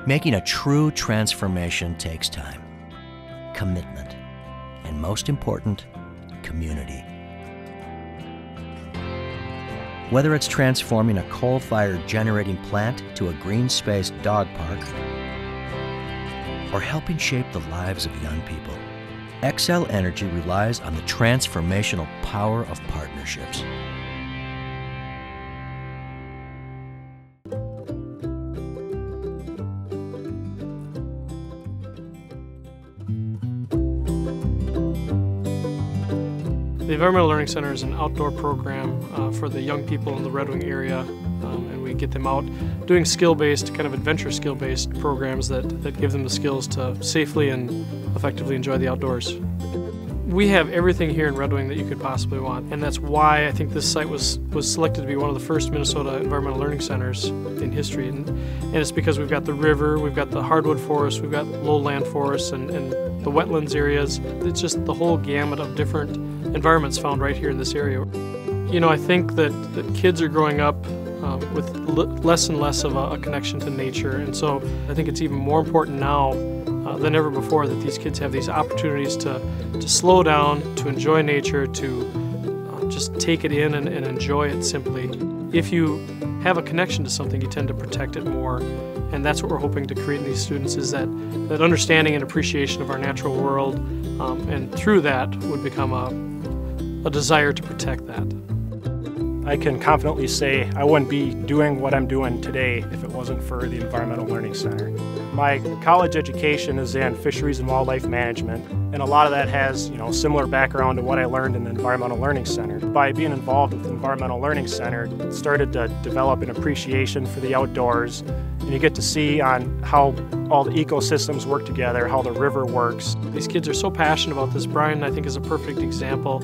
Making a true transformation takes time, commitment, and most important, community. Whether it's transforming a coal-fired generating plant to a green-spaced dog park, or helping shape the lives of young people, Xcel Energy relies on the transformational power of partnerships. The Environmental Learning Center is an outdoor program for the young people in the Red Wing area, and we get them out doing skill-based, kind of adventure skill-based programs that give them the skills to safely and effectively enjoy the outdoors. We have everything here in Red Wing that you could possibly want, and that's why I think this site was selected to be one of the first Minnesota Environmental Learning Centers in history. And it's because we've got the river, we've got the hardwood forest, we've got lowland forests, and the wetlands areas. It's just the whole gamut of different environments found right here in this area. You know, I think that kids are growing up with less and less of a connection to nature, and so I think it's even more important now than ever before that these kids have these opportunities to slow down, to enjoy nature, to just take it in and enjoy it simply. If you have a connection to something, you tend to protect it more, and that's what we're hoping to create in these students, is that understanding and appreciation of our natural world, and through that would become a desire to protect that. I can confidently say I wouldn't be doing what I'm doing today if it wasn't for the Environmental Learning Center. My college education is in fisheries and wildlife management, and a lot of that has, similar background to what I learned in the Environmental Learning Center. By being involved with the Environmental Learning Center, it started to develop an appreciation for the outdoors, and you get to see on how all the ecosystems work together, how the river works. These kids are so passionate about this. Brian, I think, is a perfect example.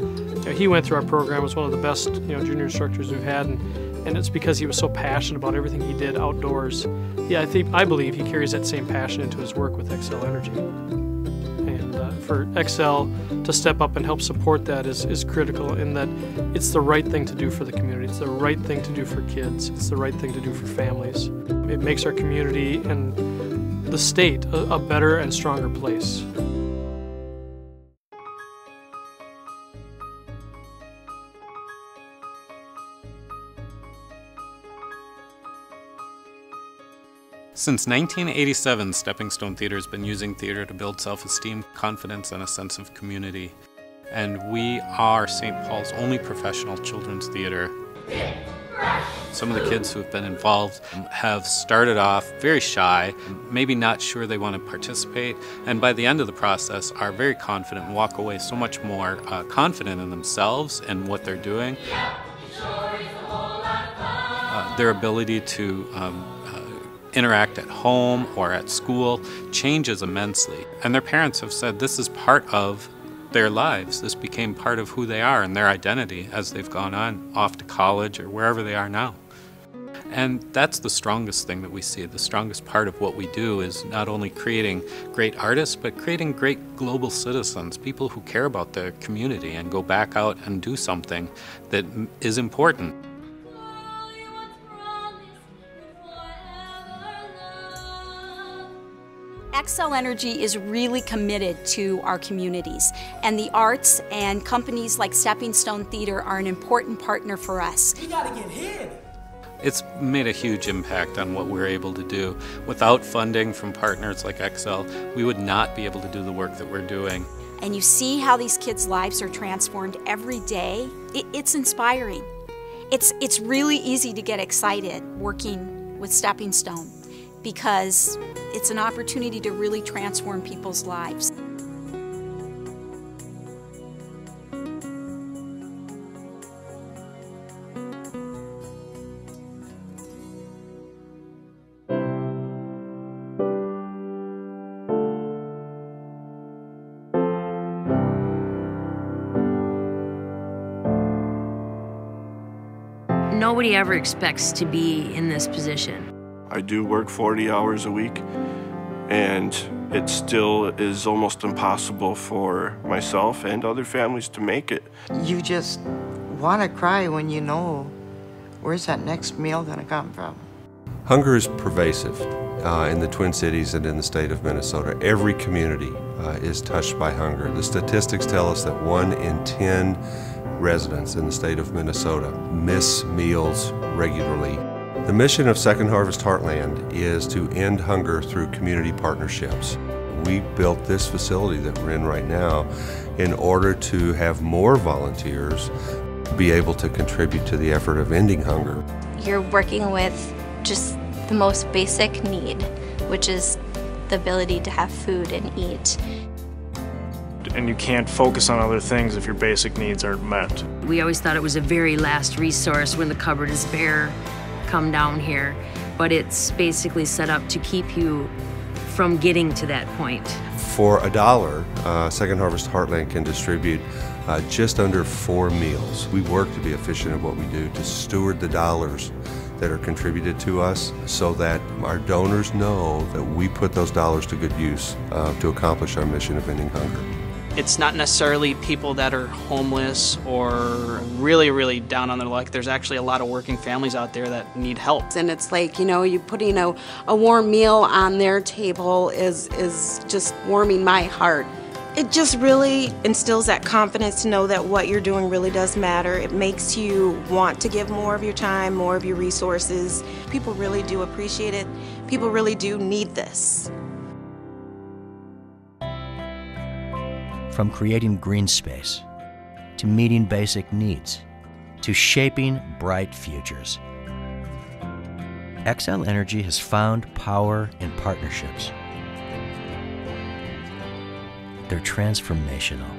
He went through our program, was one of the best junior instructors we've had, and it's because he was so passionate about everything he did outdoors. Yeah, I believe he carries that same passion into his work with Xcel Energy. And for Xcel to step up and help support that is critical, in that it's the right thing to do for the community. It's the right thing to do for kids. It's the right thing to do for families. It makes our community and the state a better and stronger place. Since 1987, Stepping Stone Theater has been using theater to build self-esteem, confidence, and a sense of community. And we are St. Paul's only professional children's theater. Some of the kids who have been involved have started off very shy, maybe not sure they want to participate, and by the end of the process are very confident and walk away so much more confident in themselves and what they're doing. Their ability to interact at home or at school changes immensely. And their parents have said this is part of their lives. This became part of who they are and their identity as they've gone on off to college or wherever they are now. And that's the strongest thing that we see. The strongest part of what we do is not only creating great artists, but creating great global citizens, people who care about their community and go back out and do something that is important. Xcel Energy is really committed to our communities, and the arts and companies like Stepping Stone Theater are an important partner for us. You gotta get hid. It's made a huge impact on what we're able to do. Without funding from partners like Xcel, we would not be able to do the work that we're doing. And you see how these kids' lives are transformed every day. It's inspiring. It's really easy to get excited working with Stepping Stone, because it's an opportunity to really transform people's lives. Nobody ever expects to be in this position. I do work 40 hours a week, and it still is almost impossible for myself and other families to make it. You just want to cry when you know, where's that next meal going to come from? Hunger is pervasive in the Twin Cities and in the state of Minnesota. Every community is touched by hunger. The statistics tell us that 1 in 10 residents in the state of Minnesota miss meals regularly. The mission of Second Harvest Heartland is to end hunger through community partnerships. We built this facility that we're in right now in order to have more volunteers be able to contribute to the effort of ending hunger. You're working with just the most basic need, which is the ability to have food and eat. And you can't focus on other things if your basic needs aren't met. We always thought it was a very last resource when the cupboard is bare, come down here. But it's basically set up to keep you from getting to that point. For $1, Second Harvest Heartland can distribute just under 4 meals. We work to be efficient at what we do, to steward the dollars that are contributed to us so that our donors know that we put those dollars to good use to accomplish our mission of ending hunger. It's not necessarily people that are homeless or really down on their luck. There's actually a lot of working families out there that need help. And it's like, you know, you putting a warm meal on their table is just warming my heart. It just really instills that confidence to know that what you're doing really does matter. It makes you want to give more of your time, more of your resources. People really do appreciate it. People really do need this. From creating green space, to meeting basic needs, to shaping bright futures, Xcel Energy has found power in partnerships. They're transformational.